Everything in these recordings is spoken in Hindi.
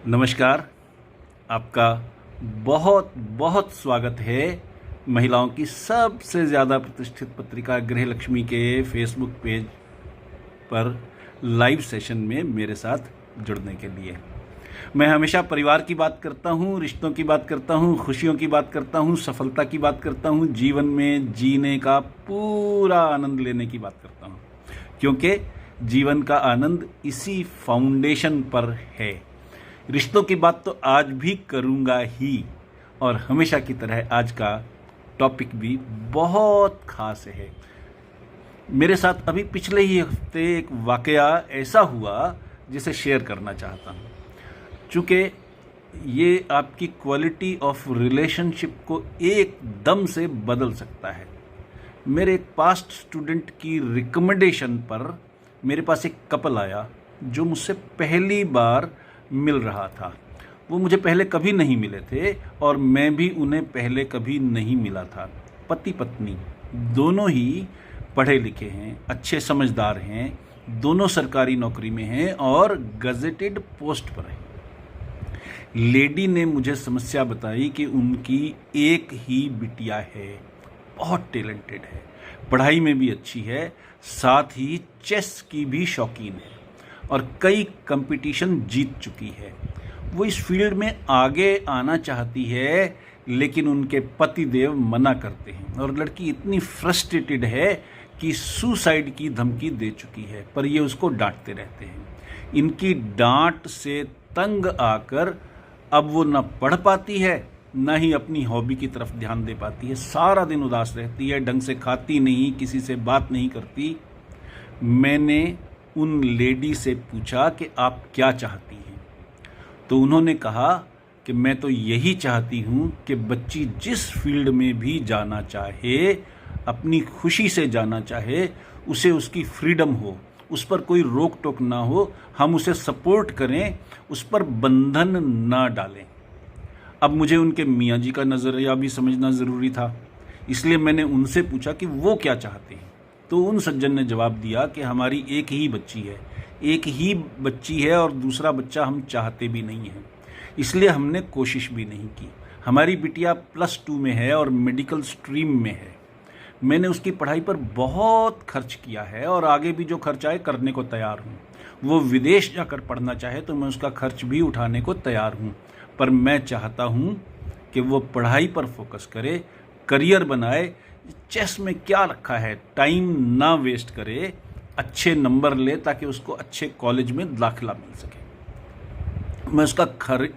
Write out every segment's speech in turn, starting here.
नमस्कार। आपका बहुत बहुत स्वागत है महिलाओं की सबसे ज़्यादा प्रतिष्ठित पत्रिका गृहलक्ष्मी के फेसबुक पेज पर लाइव सेशन में मेरे साथ जुड़ने के लिए। मैं हमेशा परिवार की बात करता हूँ, रिश्तों की बात करता हूँ, खुशियों की बात करता हूँ, सफलता की बात करता हूँ, जीवन में जीने का पूरा आनंद लेने की बात करता हूँ, क्योंकि जीवन का आनंद इसी फाउंडेशन पर है। रिश्तों की बात तो आज भी करूँगा ही, और हमेशा की तरह आज का टॉपिक भी बहुत खास है। मेरे साथ अभी पिछले ही हफ्ते एक वाकया ऐसा हुआ जिसे शेयर करना चाहता हूँ, चूँकि ये आपकी क्वालिटी ऑफ रिलेशनशिप को एकदम से बदल सकता है। मेरे एक पास्ट स्टूडेंट की रिकमेंडेशन पर मेरे पास एक कपल आया जो मुझसे पहली बार मिल रहा था। वो मुझे पहले कभी नहीं मिले थे और मैं भी उन्हें पहले कभी नहीं मिला था। पति पत्नी दोनों ही पढ़े लिखे हैं, अच्छे समझदार हैं, दोनों सरकारी नौकरी में हैं और गजेटेड पोस्ट पर हैं। लेडी ने मुझे समस्या बताई कि उनकी एक ही बिटिया है, बहुत टैलेंटेड है, पढ़ाई में भी अच्छी है, साथ ही चेस की भी शौकीन है और कई कंपटीशन जीत चुकी है। वो इस फील्ड में आगे आना चाहती है, लेकिन उनके पतिदेव मना करते हैं और लड़की इतनी फ्रस्ट्रेटेड है कि सुसाइड की धमकी दे चुकी है, पर ये उसको डांटते रहते हैं। इनकी डांट से तंग आकर अब वो न पढ़ पाती है, ना ही अपनी हॉबी की तरफ ध्यान दे पाती है। सारा दिन उदास रहती है, ढंग से खाती नहीं, किसी से बात नहीं करती। मैंने उन लेडी से पूछा कि आप क्या चाहती हैं, तो उन्होंने कहा कि मैं तो यही चाहती हूँ कि बच्ची जिस फील्ड में भी जाना चाहे, अपनी खुशी से जाना चाहे, उसे उसकी फ्रीडम हो, उस पर कोई रोक टोक ना हो, हम उसे सपोर्ट करें, उस पर बंधन ना डालें। अब मुझे उनके मियाँ जी का नज़रिया भी समझना ज़रूरी था, इसलिए मैंने उनसे पूछा कि वो क्या चाहते हैं। तो उन सज्जन ने जवाब दिया कि हमारी एक ही बच्ची है, एक ही बच्ची है और दूसरा बच्चा हम चाहते भी नहीं हैं, इसलिए हमने कोशिश भी नहीं की। हमारी बिटिया +2 में है और मेडिकल स्ट्रीम में है। मैंने उसकी पढ़ाई पर बहुत खर्च किया है और आगे भी जो खर्च आए करने को तैयार हूँ। वो विदेश जाकर पढ़ना चाहे तो मैं उसका खर्च भी उठाने को तैयार हूँ, पर मैं चाहता हूँ कि वो पढ़ाई पर फोकस करे, करियर बनाए। चेस में क्या रखा है, टाइम ना वेस्ट करे, अच्छे नंबर ले ताकि उसको अच्छे कॉलेज में दाखिला मिल सके। मैं उसका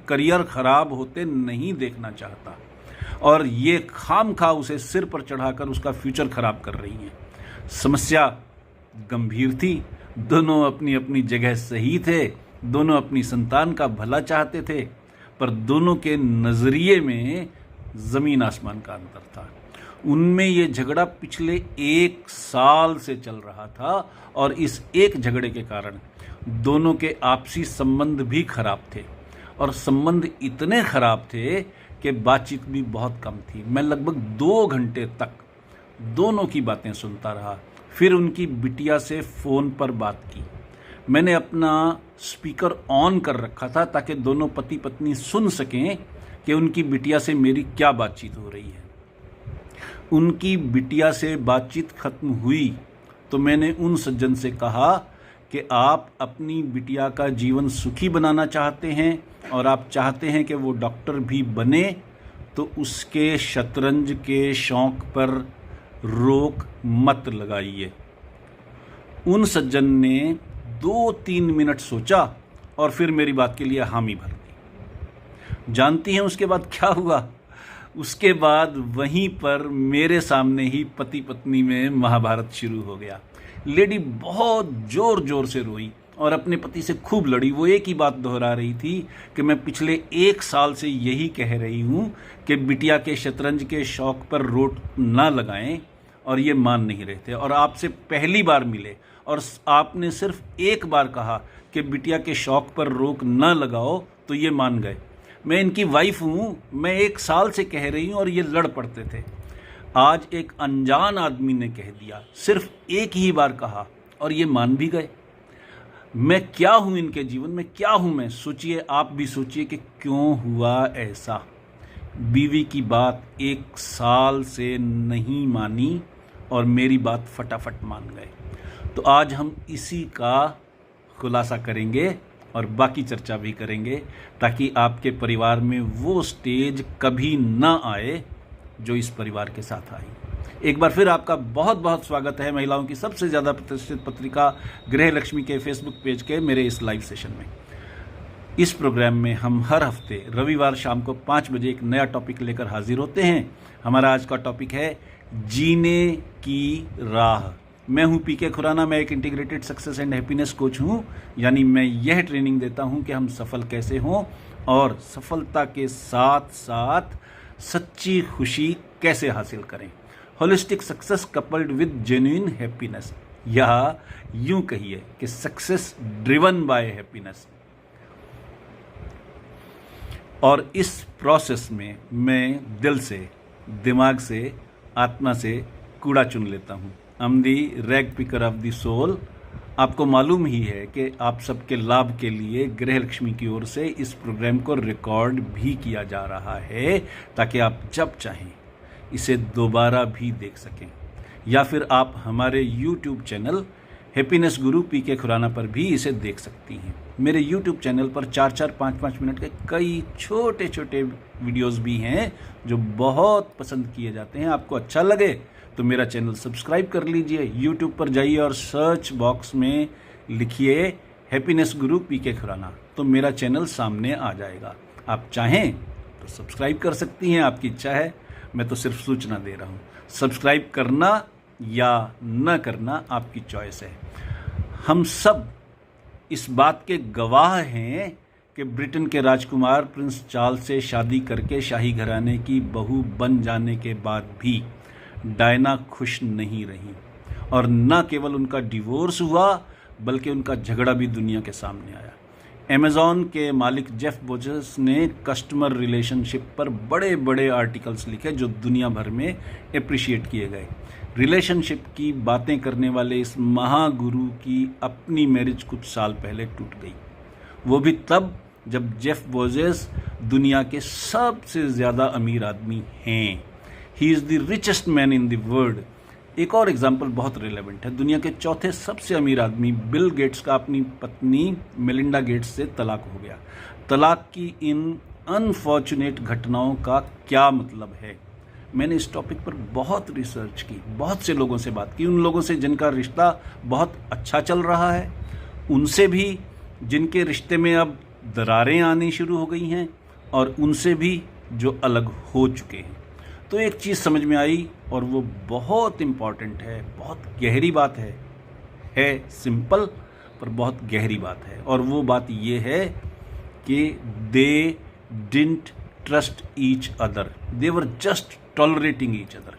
करियर खराब होते नहीं देखना चाहता, और ये खामखा उसे सिर पर चढ़ाकर उसका फ्यूचर खराब कर रही है। समस्या गंभीर थी, दोनों अपनी अपनी जगह सही थे, दोनों अपनी संतान का भला चाहते थे, पर दोनों के नज़रिए में ज़मीन आसमान का अंतर था। उनमें ये झगड़ा पिछले 1 साल से चल रहा था और इस एक झगड़े के कारण दोनों के आपसी संबंध भी खराब थे, और संबंध इतने खराब थे कि बातचीत भी बहुत कम थी। मैं लगभग 2 घंटे तक दोनों की बातें सुनता रहा, फिर उनकी बिटिया से फ़ोन पर बात की। मैंने अपना स्पीकर ऑन कर रखा था ताकि दोनों पति पत्नी सुन सकें कि उनकी बिटिया से मेरी क्या बातचीत हो रही है। उनकी बिटिया से बातचीत खत्म हुई तो मैंने उन सज्जन से कहा कि आप अपनी बिटिया का जीवन सुखी बनाना चाहते हैं और आप चाहते हैं कि वो डॉक्टर भी बने, तो उसके शतरंज के शौक पर रोक मत लगाइए। उन सज्जन ने 2-3 मिनट सोचा और फिर मेरी बात के लिए हामी भर दी। जानती हैं उसके बाद क्या हुआ? उसके बाद वहीं पर मेरे सामने ही पति पत्नी में महाभारत शुरू हो गया। लेडी बहुत जोर जोर से रोई और अपने पति से खूब लड़ी। वो एक ही बात दोहरा रही थी कि मैं पिछले 1 साल से यही कह रही हूँ कि बिटिया के शतरंज के शौक पर रोक ना लगाएं, और ये मान नहीं रहे थे। और आपसे पहली बार मिले और आपने सिर्फ एक बार कहा कि बिटिया के शौक पर रोक ना लगाओ, तो ये मान गए। मैं इनकी वाइफ हूँ, मैं 1 साल से कह रही हूँ और ये लड़ पड़ते थे। आज एक अनजान आदमी ने कह दिया, सिर्फ एक ही बार कहा और ये मान भी गए। मैं क्या हूं इनके जीवन में, क्या हूं मैं। सोचिए, आप भी सोचिए कि क्यों हुआ ऐसा। बीवी की बात 1 साल से नहीं मानी और मेरी बात फटाफट मान गए। तो आज हम इसी का खुलासा करेंगे और बाकी चर्चा भी करेंगे, ताकि आपके परिवार में वो स्टेज कभी ना आए जो इस परिवार के साथ आई। एक बार फिर आपका बहुत बहुत स्वागत है महिलाओं की सबसे ज़्यादा प्रतिष्ठित पत्रिका गृह लक्ष्मी के फेसबुक पेज के मेरे इस लाइव सेशन में। इस प्रोग्राम में हम हर हफ्ते रविवार शाम को 5 बजे एक नया टॉपिक लेकर हाजिर होते हैं। हमारा आज का टॉपिक है जीने की राह। मैं हूं पीके खुराना, मैं एक integrated success and happiness coach हूं। यानी मैं यह ट्रेनिंग देता हूं कि हम सफल कैसे हों और सफलता के साथ साथ सच्ची खुशी कैसे हासिल करें। Holistic success coupled with genuine happiness, या यूं कहिए कि सक्सेस ड्रिवन बाय हैप्पीनेस। और इस प्रोसेस में मैं दिल से, दिमाग से, आत्मा से कूड़ा चुन लेता हूं। I am the rag picker of the soul. आपको मालूम ही है कि आप सबके लाभ के लिए गृह लक्ष्मी की ओर से इस प्रोग्राम को रिकॉर्ड भी किया जा रहा है, ताकि आप जब चाहें इसे दोबारा भी देख सकें, या फिर आप हमारे YouTube चैनल हैप्पीनेस गुरु पीके खुराना पर भी इसे देख सकती हैं। मेरे YouTube चैनल पर 4-4, 5-5 मिनट के कई छोटे छोटे वीडियोस भी हैं जो बहुत पसंद किए जाते हैं। आपको अच्छा लगे तो मेरा चैनल सब्सक्राइब कर लीजिए। YouTube पर जाइए और सर्च बॉक्स में लिखिए हैप्पीनेस गुरु पीके खुराना, तो मेरा चैनल सामने आ जाएगा। आप चाहें तो सब्सक्राइब कर सकती हैं, आपकी इच्छा है। मैं तो सिर्फ सूचना दे रहा हूं। सब्सक्राइब करना या न करना आपकी चॉइस है। हम सब इस बात के गवाह हैं कि ब्रिटेन के राजकुमार प्रिंस चार्ल्स से शादी करके शाही घराने की बहू बन जाने के बाद भी डायना खुश नहीं रही, और न केवल उनका डिवोर्स हुआ बल्कि उनका झगड़ा भी दुनिया के सामने आया। अमेज़ॉन के मालिक जेफ बेजोस ने कस्टमर रिलेशनशिप पर बड़े बड़े आर्टिकल्स लिखे जो दुनिया भर में अप्रिशिएट किए गए। रिलेशनशिप की बातें करने वाले इस महागुरु की अपनी मैरिज कुछ साल पहले टूट गई, वो भी तब जब जेफ बेजोस दुनिया के सबसे ज़्यादा अमीर आदमी हैं। He is the richest man in the world. एक और एग्जाम्पल बहुत रिलेवेंट है। दुनिया के चौथे सबसे अमीर आदमी बिल गेट्स का अपनी पत्नी मेलिंडा गेट्स से तलाक हो गया। तलाक की इन अनफॉर्चुनेट घटनाओं का क्या मतलब है? मैंने इस टॉपिक पर बहुत रिसर्च की, बहुत से लोगों से बात की, उन लोगों से जिनका रिश्ता बहुत अच्छा चल रहा है, उनसे भी जिनके रिश्ते में अब दरारें आनी शुरू हो गई हैं, और उनसे भी जो अलग हो चुके हैं। तो एक चीज़ समझ में आई, और वो बहुत इम्पॉर्टेंट है, बहुत गहरी बात है सिंपल पर बहुत गहरी बात है। और वो बात ये है कि they didn't trust each other, they were just tolerating each other,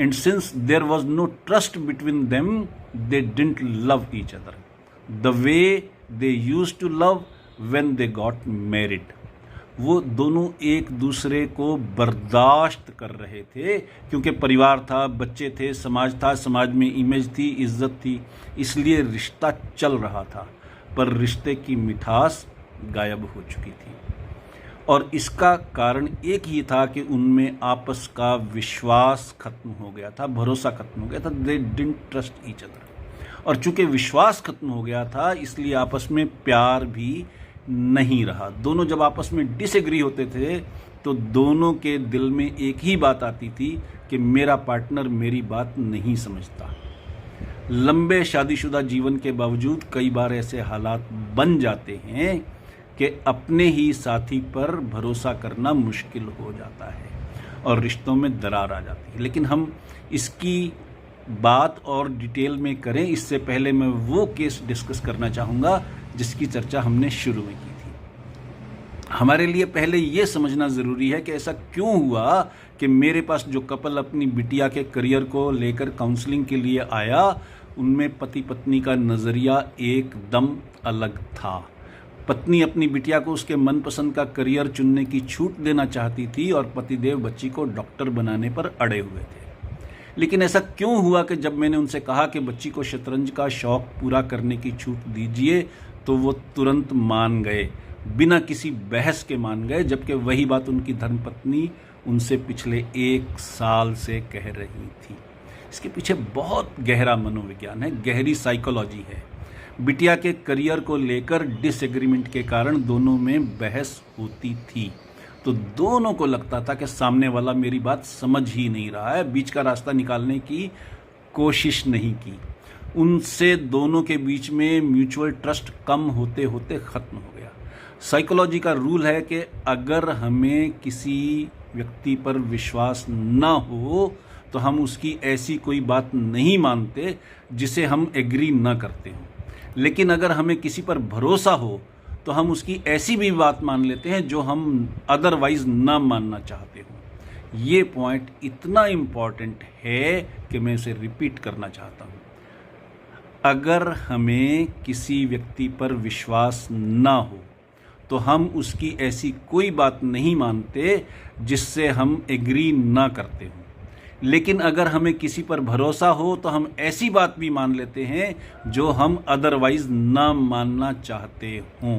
and since there was no trust between them they didn't love each other the way they used to love when they got married. वो दोनों एक दूसरे को बर्दाश्त कर रहे थे क्योंकि परिवार था, बच्चे थे, समाज था, समाज में इमेज थी, इज्जत थी, इसलिए रिश्ता चल रहा था। पर रिश्ते की मिठास गायब हो चुकी थी, और इसका कारण एक ही था कि उनमें आपस का विश्वास खत्म हो गया था, भरोसा खत्म हो गया था। दे डिडंट ट्रस्ट ईच अदर। और चूंकि विश्वास खत्म हो गया था, इसलिए आपस में प्यार भी नहीं रहा। दोनों जब आपस में डिसएग्री होते थे तो दोनों के दिल में एक ही बात आती थी कि मेरा पार्टनर मेरी बात नहीं समझता। लंबे शादीशुदा जीवन के बावजूद कई बार ऐसे हालात बन जाते हैं कि अपने ही साथी पर भरोसा करना मुश्किल हो जाता है और रिश्तों में दरार आ जाती है। लेकिन हम इसकी बात और डिटेल में करें, इससे पहले मैं वो केस डिस्कस करना चाहूँगा जिसकी चर्चा हमने शुरू में की थी। हमारे लिए पहले ये समझना ज़रूरी है कि ऐसा क्यों हुआ कि मेरे पास जो कपल अपनी बिटिया के करियर को लेकर काउंसलिंग के लिए आया, उनमें पति पत्नी का नज़रिया एकदम अलग था। पत्नी अपनी बिटिया को उसके मनपसंद का करियर चुनने की छूट देना चाहती थी और पतिदेव बच्ची को डॉक्टर बनाने पर अड़े हुए थे। लेकिन ऐसा क्यों हुआ कि जब मैंने उनसे कहा कि बच्ची को शतरंज का शौक पूरा करने की छूट दीजिए, तो वो तुरंत मान गए, बिना किसी बहस के मान गए, जबकि वही बात उनकी धर्मपत्नी उनसे पिछले 1 साल से कह रही थी। इसके पीछे बहुत गहरा मनोविज्ञान है, गहरी साइकोलॉजी है। बिटिया के करियर को लेकर डिसएग्रीमेंट के कारण दोनों में बहस होती थी, तो दोनों को लगता था कि सामने वाला मेरी बात समझ ही नहीं रहा है, बीच का रास्ता निकालने की कोशिश नहीं की। उनसे दोनों के बीच में म्यूचुअल ट्रस्ट कम होते होते ख़त्म हो गया। साइकोलॉजी का रूल है कि अगर हमें किसी व्यक्ति पर विश्वास ना हो तो हम उसकी ऐसी कोई बात नहीं मानते जिसे हम एग्री ना करते हों, लेकिन अगर हमें किसी पर भरोसा हो तो हम उसकी ऐसी भी बात मान लेते हैं जो हम अदरवाइज ना मानना चाहते हों। ये पॉइंट इतना इम्पॉर्टेंट है कि मैं इसे रिपीट करना चाहता हूँ। अगर हमें किसी व्यक्ति पर विश्वास ना हो तो हम उसकी ऐसी कोई बात नहीं मानते जिससे हम एग्री ना करते हों, लेकिन अगर हमें किसी पर भरोसा हो तो हम ऐसी बात भी मान लेते हैं जो हम अदरवाइज ना मानना चाहते हों।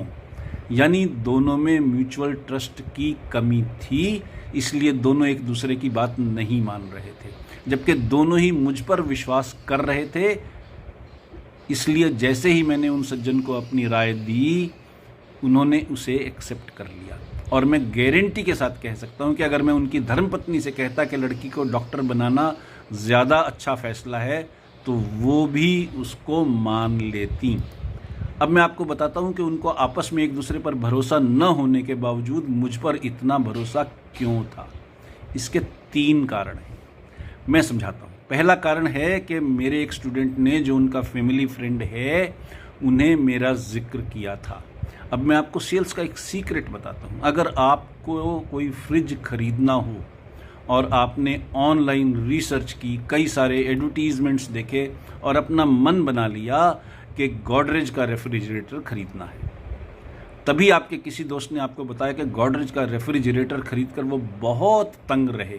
यानी दोनों में म्यूचुअल ट्रस्ट की कमी थी, इसलिए दोनों एक दूसरे की बात नहीं मान रहे थे, जबकि दोनों ही मुझ पर विश्वास कर रहे थे। इसलिए जैसे ही मैंने उन सज्जन को अपनी राय दी, उन्होंने उसे एक्सेप्ट कर लिया। और मैं गारंटी के साथ कह सकता हूं कि अगर मैं उनकी धर्मपत्नी से कहता कि लड़की को डॉक्टर बनाना ज़्यादा अच्छा फैसला है, तो वो भी उसको मान लेती। अब मैं आपको बताता हूं कि उनको आपस में एक दूसरे पर भरोसा न होने के बावजूद मुझ पर इतना भरोसा क्यों था। इसके 3 कारण हैं, मैं समझाता हूं। पहला कारण है कि मेरे एक स्टूडेंट ने, जो उनका फैमिली फ्रेंड है, उन्हें मेरा जिक्र किया था। अब मैं आपको सेल्स का एक सीक्रेट बताता हूँ। अगर आपको कोई फ्रिज खरीदना हो और आपने ऑनलाइन रिसर्च की, कई सारे एडवर्टीजमेंट्स देखे और अपना मन बना लिया कि गॉडरेज का रेफ्रिजरेटर खरीदना है, तभी आपके किसी दोस्त ने आपको बताया कि गॉडरेज का रेफ्रिजरेटर खरीदकर वो बहुत तंग रहे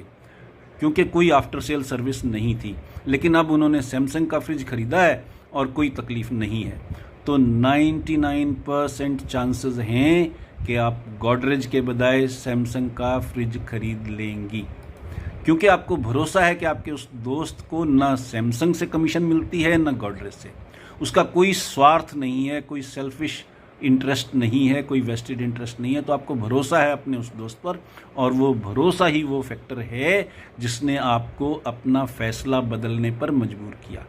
क्योंकि कोई आफ्टर सेल सर्विस नहीं थी, लेकिन अब उन्होंने सैमसंग का फ्रिज खरीदा है और कोई तकलीफ नहीं है। तो 99% चांसेस हैं कि आप गॉडरेज के बजाय सैमसंग का फ्रिज खरीद लेंगी, क्योंकि आपको भरोसा है कि आपके उस दोस्त को ना सैमसंग से कमीशन मिलती है ना गॉडरेज से। उसका कोई स्वार्थ नहीं है, कोई सेल्फिश इंटरेस्ट नहीं है, कोई वेस्टेड इंटरेस्ट नहीं है। तो आपको भरोसा है अपने उस दोस्त पर, और वो भरोसा ही वो फैक्टर है जिसने आपको अपना फैसला बदलने पर मजबूर किया।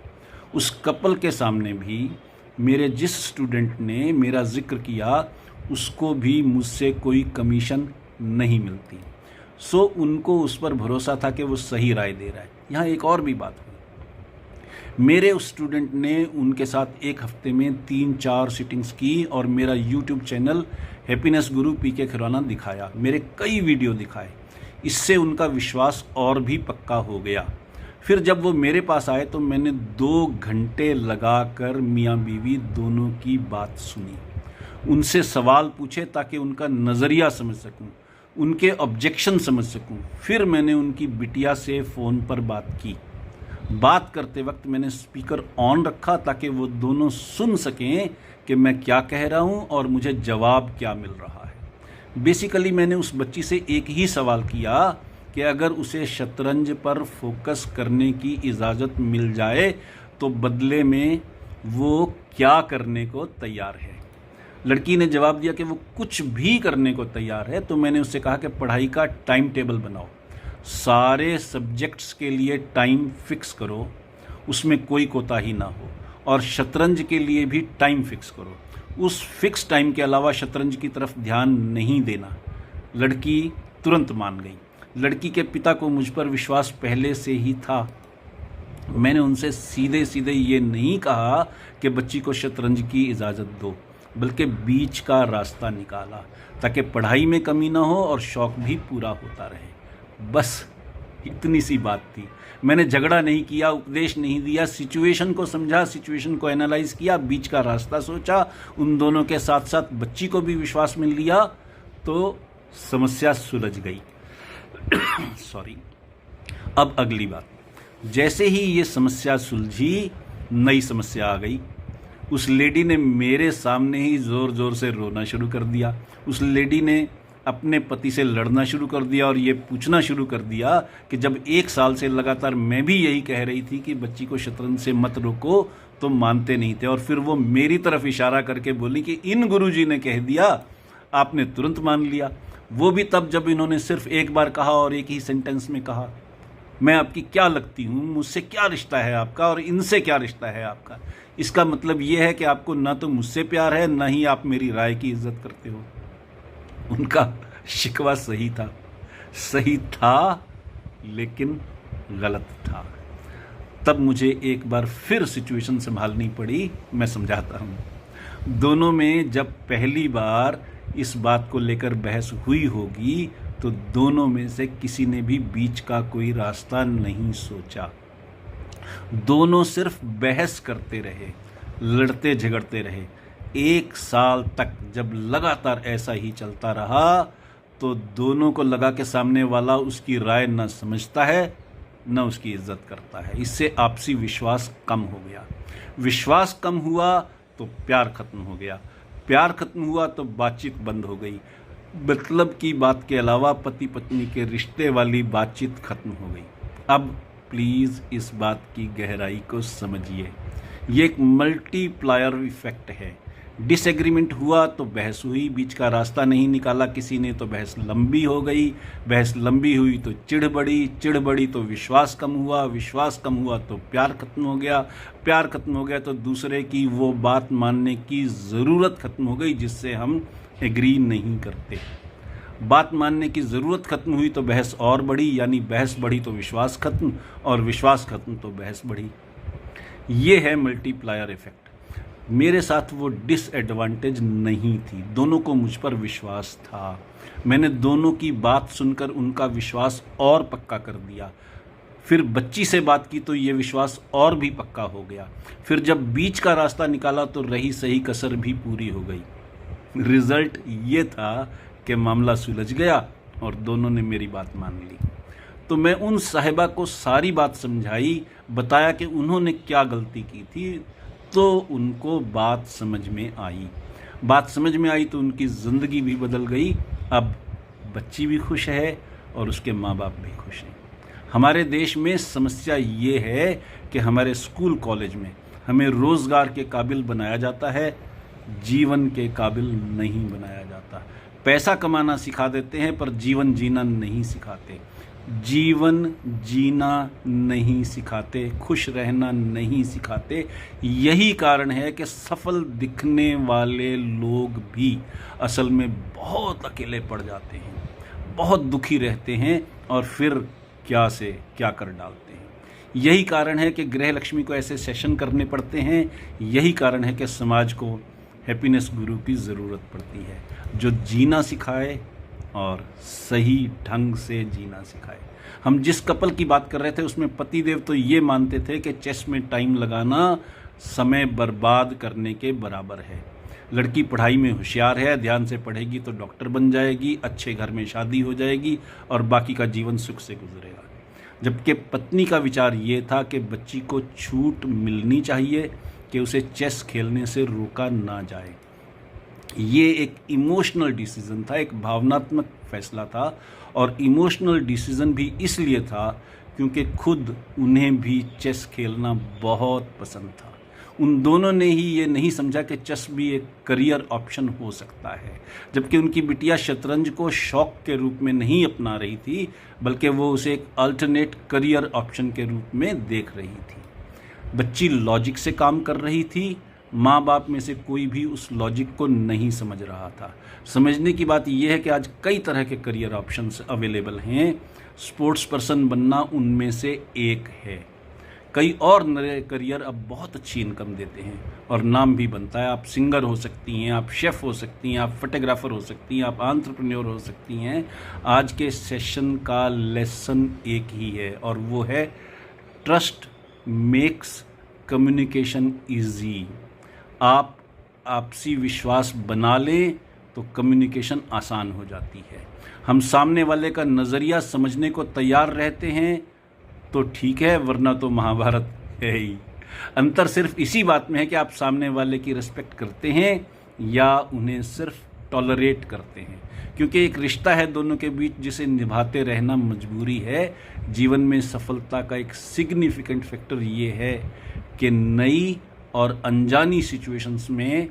उस कपल के सामने भी मेरे जिस स्टूडेंट ने मेरा जिक्र किया, उसको भी मुझसे कोई कमीशन नहीं मिलती। सो उनको उस पर भरोसा था कि वो सही राय दे रहा है। यहाँ एक और भी बात हुई। मेरे उस स्टूडेंट ने उनके साथ 1 हफ्ते में 3-4 सिटिंग्स की और मेरा यूट्यूब चैनल हैप्पीनेस गुरु पीके खिरवाना दिखाया, मेरे कई वीडियो दिखाए। इससे उनका विश्वास और भी पक्का हो गया। फिर जब वो मेरे पास आए तो मैंने 2 घंटे लगाकर मियाँ बीवी दोनों की बात सुनी, उनसे सवाल पूछे ताकि उनका नज़रिया समझ सकूं, उनके ऑब्जेक्शन समझ सकूं। फिर मैंने उनकी बिटिया से फ़ोन पर बात की। बात करते वक्त मैंने स्पीकर ऑन रखा ताकि वो दोनों सुन सकें कि मैं क्या कह रहा हूं और मुझे जवाब क्या मिल रहा है। बेसिकली मैंने उस बच्ची से एक ही सवाल किया कि अगर उसे शतरंज पर फोकस करने की इजाज़त मिल जाए तो बदले में वो क्या करने को तैयार है। लड़की ने जवाब दिया कि वो कुछ भी करने को तैयार है। तो मैंने उससे कहा कि पढ़ाई का टाइम टेबल बनाओ, सारे सब्जेक्ट्स के लिए टाइम फिक्स करो, उसमें कोई कोताही ना हो, और शतरंज के लिए भी टाइम फिक्स करो। उस फिक्स टाइम के अलावा शतरंज की तरफ ध्यान नहीं देना। लड़की तुरंत मान गई। लड़की के पिता को मुझ पर विश्वास पहले से ही था। मैंने उनसे सीधे सीधे ये नहीं कहा कि बच्ची को शतरंज की इजाज़त दो, बल्कि बीच का रास्ता निकाला ताकि पढ़ाई में कमी ना हो और शौक़ भी पूरा होता रहे। बस इतनी सी बात थी। मैंने झगड़ा नहीं किया, उपदेश नहीं दिया, सिचुएशन को समझा, सिचुएशन को एनालाइज किया, बीच का रास्ता सोचा, उन दोनों के साथ साथ बच्ची को भी विश्वास मिल लिया, तो समस्या सुलझ गई। सॉरी। अब अगली बात, जैसे ही ये समस्या सुलझी, नई समस्या आ गई। उस लेडी ने मेरे सामने ही ज़ोर ज़ोर से रोना शुरू कर दिया। उस लेडी ने अपने पति से लड़ना शुरू कर दिया और ये पूछना शुरू कर दिया कि जब 1 साल से लगातार मैं भी यही कह रही थी कि बच्ची को शतरंज से मत रोको तो मानते नहीं थे, और फिर वो मेरी तरफ इशारा करके बोली कि इन गुरुजी ने कह दिया, आपने तुरंत मान लिया। वो भी तब जब इन्होंने सिर्फ एक बार कहा और एक ही सेंटेंस में कहा, मैं आपकी क्या लगती हूँ, मुझसे क्या रिश्ता है आपका और इनसे क्या रिश्ता है आपका। इसका मतलब ये है कि आपको ना तो मुझसे प्यार है, ना ही आप मेरी राय की इज्जत करते हो। उनका शिकवा सही था लेकिन गलत था। तब मुझे एक बार फिर सिचुएशन संभालनी पड़ी। मैं समझाता हूँ। दोनों में जब पहली बार इस बात को लेकर बहस हुई होगी तो दोनों में से किसी ने भी बीच का कोई रास्ता नहीं सोचा। दोनों सिर्फ बहस करते रहे, लड़ते झगड़ते रहे। 1 साल तक जब लगातार ऐसा ही चलता रहा तो दोनों को लगा कि सामने वाला उसकी राय न समझता है न उसकी इज्जत करता है। इससे आपसी विश्वास कम हो गया। विश्वास कम हुआ तो प्यार खत्म हो गया। प्यार खत्म हुआ तो बातचीत बंद हो गई। मतलब की बात के अलावा पति पत्नी के रिश्ते वाली बातचीत खत्म हो गई। अब प्लीज़ इस बात की गहराई को समझिए। ये एक मल्टीप्लायर इफेक्ट है। डिसएग्रीमेंट हुआ तो बहस हुई, बीच का रास्ता नहीं निकाला किसी ने तो बहस लंबी हो गई, बहस लंबी हुई तो चिढ़ बढ़ी तो विश्वास कम हुआ, विश्वास कम हुआ तो प्यार खत्म हो गया, प्यार खत्म हो गया तो दूसरे की वो बात मानने की ज़रूरत खत्म हो गई जिससे हम एग्री नहीं करते। बात मानने की ज़रूरत खत्म हुई तो बहस और बढ़ी, यानी बहस बढ़ी तो विश्वास खत्म और विश्वास खत्म तो बहस बढ़ी। ये है मल्टीप्लायर इफेक्ट। मेरे साथ वो डिसएडवांटेज नहीं थी। दोनों को मुझ पर विश्वास था। मैंने दोनों की बात सुनकर उनका विश्वास और पक्का कर दिया। फिर बच्ची से बात की तो ये विश्वास और भी पक्का हो गया। फिर जब बीच का रास्ता निकाला तो रही सही कसर भी पूरी हो गई। रिजल्ट ये था कि मामला सुलझ गया और दोनों ने मेरी बात मान ली। तो मैं उन साहिबा को सारी बात समझाई, बताया कि उन्होंने क्या गलती की थी, तो उनको बात समझ में आई। बात समझ में आई तो उनकी ज़िंदगी भी बदल गई। अब बच्ची भी खुश है और उसके माँ बाप भी खुश हैं। हमारे देश में समस्या ये है कि हमारे स्कूल कॉलेज में हमें रोज़गार के काबिल बनाया जाता है, जीवन के काबिल नहीं बनाया जाता। पैसा कमाना सिखा देते हैं पर जीवन जीना नहीं सिखाते। जीवन जीना नहीं सिखाते, खुश रहना नहीं सिखाते। यही कारण है कि सफल दिखने वाले लोग भी असल में बहुत अकेले पड़ जाते हैं, बहुत दुखी रहते हैं और फिर क्या से क्या कर डालते हैं। यही कारण है कि गृह लक्ष्मी को ऐसे सेशन करने पड़ते हैं। यही कारण है कि समाज को हैप्पीनेस गुरु की ज़रूरत पड़ती है, जो जीना सिखाए और सही ढंग से जीना सिखाए। हम जिस कपल की बात कर रहे थे उसमें पतिदेव तो ये मानते थे कि चेस में टाइम लगाना समय बर्बाद करने के बराबर है। लड़की पढ़ाई में होशियार है, ध्यान से पढ़ेगी तो डॉक्टर बन जाएगी, अच्छे घर में शादी हो जाएगी और बाकी का जीवन सुख से गुजरेगा। जबकि पत्नी का विचार ये था कि बच्ची को छूट मिलनी चाहिए कि उसे चेस खेलने से रोका ना जाए। ये एक इमोशनल डिसीज़न था, एक भावनात्मक फैसला था। और इमोशनल डिसीज़न भी इसलिए था क्योंकि खुद उन्हें भी चेस खेलना बहुत पसंद था। उन दोनों ने ही ये नहीं समझा कि चेस भी एक करियर ऑप्शन हो सकता है। जबकि उनकी बिटिया शतरंज को शौक के रूप में नहीं अपना रही थी, बल्कि वो उसे एक अल्टरनेट करियर ऑप्शन के रूप में देख रही थी। बच्ची लॉजिक से काम कर रही थी। माँ बाप में से कोई भी उस लॉजिक को नहीं समझ रहा था। समझने की बात यह है कि आज कई तरह के करियर ऑप्शंस अवेलेबल हैं। स्पोर्ट्स पर्सन बनना उनमें से एक है। कई और नए करियर अब बहुत अच्छी इनकम देते हैं और नाम भी बनता है। आप सिंगर हो सकती हैं, आप शेफ़ हो सकती हैं, आप फोटोग्राफ़र हो सकती हैं, आप एंटरप्रेन्योर हो सकती हैं। आज के सेशन का लेसन एक ही है और वो है ट्रस्ट मेक्स कम्युनिकेशन ईजी। आप आपसी विश्वास बना लें तो कम्युनिकेशन आसान हो जाती है। हम सामने वाले का नज़रिया समझने को तैयार रहते हैं तो ठीक है, वरना तो महाभारत है ही। अंतर सिर्फ इसी बात में है कि आप सामने वाले की रिस्पेक्ट करते हैं या उन्हें सिर्फ टॉलरेट करते हैं, क्योंकि एक रिश्ता है दोनों के बीच जिसे निभाते रहना मजबूरी है। जीवन में सफलता का एक सिग्निफिकेंट फैक्टर ये है कि नई और अनजानी सिचुएशंस में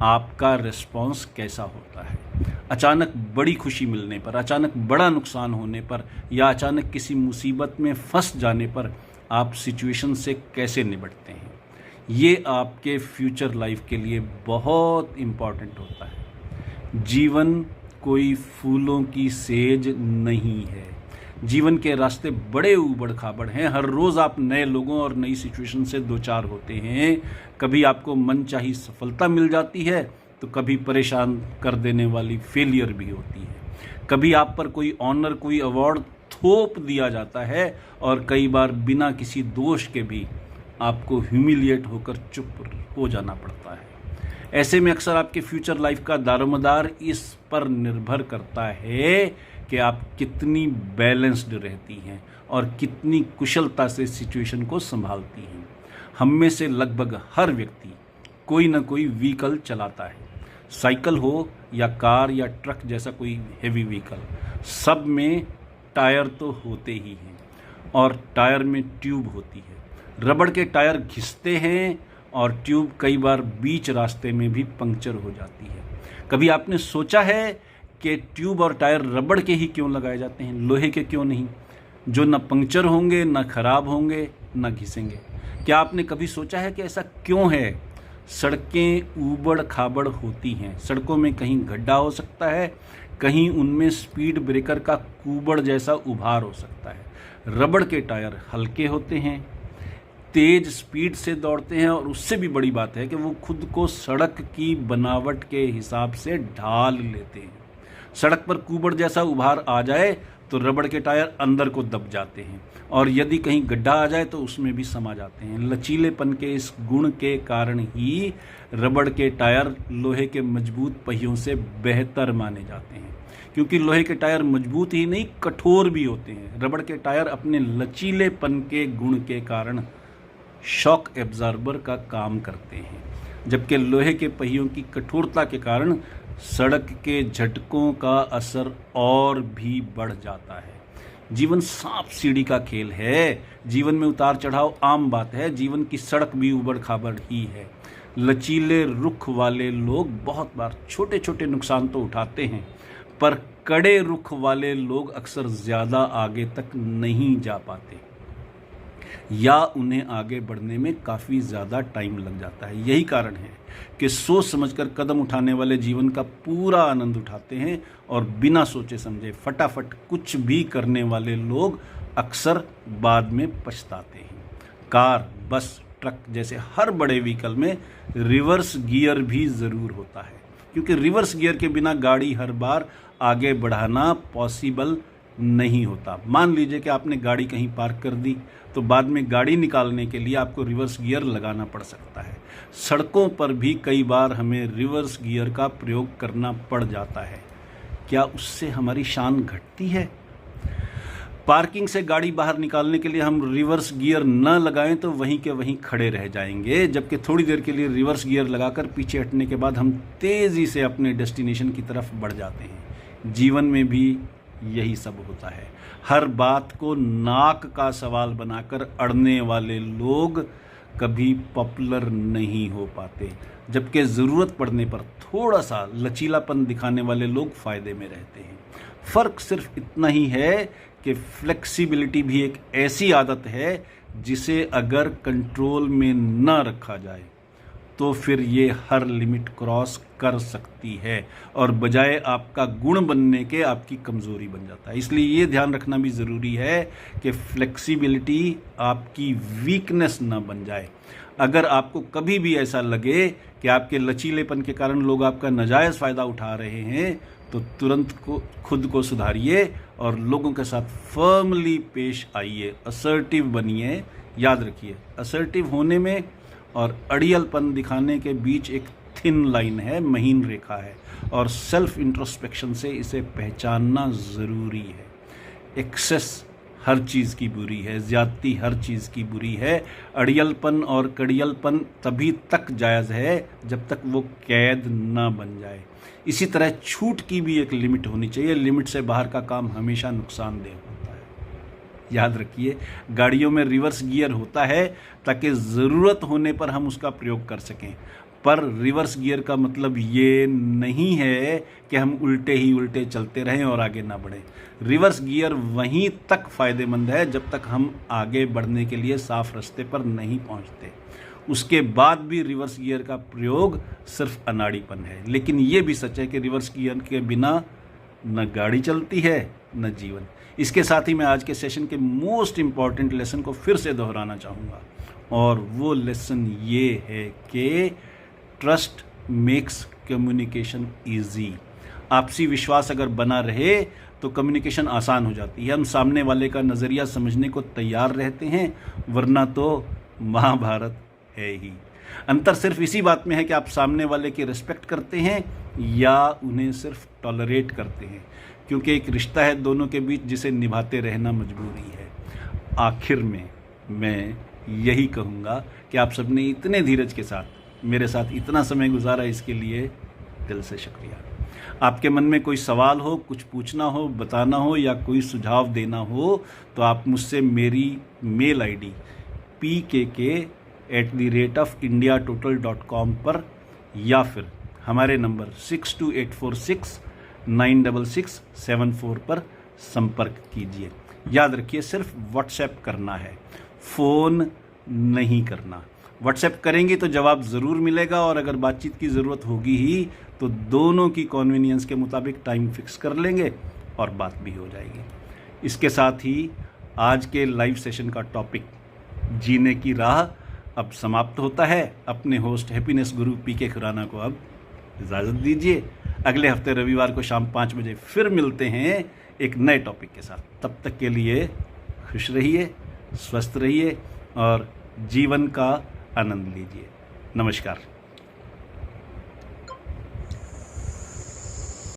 आपका रिस्पॉन्स कैसा होता है। अचानक बड़ी खुशी मिलने पर, अचानक बड़ा नुकसान होने पर या अचानक किसी मुसीबत में फंस जाने पर आप सिचुएशन से कैसे निपटते हैं, ये आपके फ्यूचर लाइफ के लिए बहुत इम्पॉर्टेंट होता है। जीवन कोई फूलों की सेज नहीं है। जीवन के रास्ते बड़े ऊबड़ खाबड़ हैं। हर रोज़ आप नए लोगों और नई सिचुएशन से दो चार होते हैं। कभी आपको मनचाही सफलता मिल जाती है तो कभी परेशान कर देने वाली फेलियर भी होती है। कभी आप पर कोई ऑनर, कोई अवार्ड थोप दिया जाता है और कई बार बिना किसी दोष के भी आपको ह्यूमिलिएट होकर चुप हो जाना पड़ता है। ऐसे में अक्सर आपके फ्यूचर लाइफ का दारोमदार इस पर निर्भर करता है कि आप कितनी बैलेंस्ड रहती हैं और कितनी कुशलता से सिचुएशन को संभालती हैं। हम में से लगभग हर व्यक्ति कोई ना कोई व्हीकल चलाता है, साइकिल हो या कार या ट्रक जैसा कोई हेवी व्हीकल। सब में टायर तो होते ही हैं और टायर में ट्यूब होती है। रबड़ के टायर घिसते हैं और ट्यूब कई बार बीच रास्ते में भी पंक्चर हो जाती है। कभी आपने सोचा है कि ट्यूब और टायर रबड़ के ही क्यों लगाए जाते हैं, लोहे के क्यों नहीं, जो न पंक्चर होंगे, न खराब होंगे, न घिसेंगे? क्या आपने कभी सोचा है कि ऐसा क्यों है? सड़कें ऊबड़ खाबड़ होती हैं, सड़कों में कहीं गड्ढा हो सकता है, कहीं उनमें स्पीड ब्रेकर का कुबड़ जैसा उभार हो सकता है। रबड़ के टायर हल्के होते हैं, तेज स्पीड से दौड़ते हैं और उससे भी बड़ी बात है कि वो खुद को सड़क की बनावट के हिसाब से ढाल लेते हैं। सड़क पर कुबड़ जैसा उभार आ जाए तो रबड़ के टायर अंदर को दब जाते हैं और यदि कहीं गड्ढा आ जाए तो उसमें भी समा जाते हैं। लचीलेपन के इस गुण के कारण ही रबड़ के टायर लोहे के मजबूत पहियों से बेहतर माने जाते हैं, क्योंकि लोहे के टायर मजबूत ही नहीं कठोर भी होते हैं। रबड़ के टायर अपने लचीलेपन के गुण के कारण शॉक एब्जॉर्बर का काम करते हैं, जबकि लोहे के पहियों की कठोरता के कारण सड़क के झटकों का असर और भी बढ़ जाता है। जीवन सांप सीढ़ी का खेल है। जीवन में उतार चढ़ाव आम बात है। जीवन की सड़क भी उबड़ खाबड़ ही है। लचीले रुख वाले लोग बहुत बार छोटे छोटे नुकसान तो उठाते हैं, पर कड़े रुख वाले लोग अक्सर ज़्यादा आगे तक नहीं जा पाते या उन्हें आगे बढ़ने में काफ़ी ज़्यादा टाइम लग जाता है। यही कारण है कि सोच समझकर कदम उठाने वाले जीवन का पूरा आनंद उठाते हैं और बिना सोचे समझे फटाफट कुछ भी करने वाले लोग अक्सर बाद में पछताते हैं। कार, बस, ट्रक जैसे हर बड़े व्हीकल में रिवर्स गियर भी ज़रूर होता है, क्योंकि रिवर्स गियर के बिना गाड़ी हर बार आगे बढ़ाना पॉसिबल नहीं होता। मान लीजिए कि आपने गाड़ी कहीं पार्क कर दी तो बाद में गाड़ी निकालने के लिए आपको रिवर्स गियर लगाना पड़ सकता है। सड़कों पर भी कई बार हमें रिवर्स गियर का प्रयोग करना पड़ जाता है। क्या उससे हमारी शान घटती है? पार्किंग से गाड़ी बाहर निकालने के लिए हम रिवर्स गियर न लगाएं तो वहीं के वहीं खड़े रह जाएंगे, जबकि थोड़ी देर के लिए रिवर्स गियर लगाकर पीछे हटने के बाद हम तेज़ी से अपने डेस्टिनेशन की तरफ बढ़ जाते हैं। जीवन में भी यही सब होता है। हर बात को नाक का सवाल बनाकर अड़ने वाले लोग कभी पॉपुलर नहीं हो पाते, जबकि ज़रूरत पड़ने पर थोड़ा सा लचीलापन दिखाने वाले लोग फ़ायदे में रहते हैं। फ़र्क सिर्फ इतना ही है कि फ्लेक्सिबिलिटी भी एक ऐसी आदत है जिसे अगर कंट्रोल में न रखा जाए तो फिर ये हर लिमिट क्रॉस कर सकती है और बजाय आपका गुण बनने के आपकी कमज़ोरी बन जाता है। इसलिए ये ध्यान रखना भी ज़रूरी है कि फ्लेक्सिबिलिटी आपकी वीकनेस ना बन जाए। अगर आपको कभी भी ऐसा लगे कि आपके लचीलेपन के कारण लोग आपका नाजायज़ फ़ायदा उठा रहे हैं तो तुरंत खुद को सुधारिए और लोगों के साथ फर्मली पेश आइए, असर्टिव बनिए। याद रखिए, असर्टिव होने में और अड़ियलपन दिखाने के बीच एक थिन लाइन है, महीन रेखा है, और सेल्फ इंट्रोस्पेक्शन से इसे पहचानना ज़रूरी है। एक्सेस हर चीज़ की बुरी है, ज़्यादती हर चीज़ की बुरी है। अड़ियलपन और कड़ियलपन तभी तक जायज़ है जब तक वो कैद ना बन जाए। इसी तरह छूट की भी एक लिमिट होनी चाहिए। लिमिट से बाहर का काम हमेशा नुकसानदेह होता है। याद रखिए, गाड़ियों में रिवर्स गियर होता है ताकि ज़रूरत होने पर हम उसका प्रयोग कर सकें, पर रिवर्स गियर का मतलब ये नहीं है कि हम उल्टे ही उल्टे चलते रहें और आगे ना बढ़ें। रिवर्स गियर वहीं तक फ़ायदेमंद है जब तक हम आगे बढ़ने के लिए साफ रास्ते पर नहीं पहुंचते। उसके बाद भी रिवर्स गियर का प्रयोग सिर्फ अनाड़ीपन है। लेकिन ये भी सच है कि रिवर्स गियर के बिना न गाड़ी चलती है न जीवन। इसके साथ ही मैं आज के सेशन के मोस्ट इम्पॉर्टेंट लेसन को फिर से दोहराना चाहूँगा, और वो लेसन ये है कि ट्रस्ट मेक्स कम्युनिकेशन ईजी। आपसी विश्वास अगर बना रहे तो कम्युनिकेशन आसान हो जाती है। हम सामने वाले का नज़रिया समझने को तैयार रहते हैं, वरना तो महाभारत है ही। अंतर सिर्फ इसी बात में है कि आप सामने वाले की रिस्पेक्ट करते हैं या उन्हें सिर्फ टॉलरेट करते हैं, क्योंकि एक रिश्ता है दोनों के बीच जिसे निभाते रहना मजबूरी है। आखिर में मैं यही कहूँगा कि आप सबने इतने धीरज के साथ मेरे साथ इतना समय गुजारा, इसके लिए दिल से शुक्रिया। आपके मन में कोई सवाल हो, कुछ पूछना हो, बताना हो या कोई सुझाव देना हो तो आप मुझसे मेरी मेल आईडी pkk@indiatotal.com पर या फिर हमारे नंबर 6284696674 पर संपर्क कीजिए। याद रखिए, सिर्फ व्हाट्सएप करना है, फ़ोन नहीं करना। व्हाट्सएप करेंगे तो जवाब ज़रूर मिलेगा, और अगर बातचीत की ज़रूरत होगी ही तो दोनों की कन्वीनियंस के मुताबिक टाइम फिक्स कर लेंगे और बात भी हो जाएगी। इसके साथ ही आज के लाइव सेशन का टॉपिक जीने की राह अब समाप्त होता है। अपने होस्ट हैप्पीनेस गुरु पीके खुराना को अब इजाज़त दीजिए। अगले हफ्ते रविवार को शाम 5 बजे फिर मिलते हैं एक नए टॉपिक के साथ। तब तक के लिए खुश रहिए, स्वस्थ रहिए और जीवन का आनंद लीजिए। नमस्कार।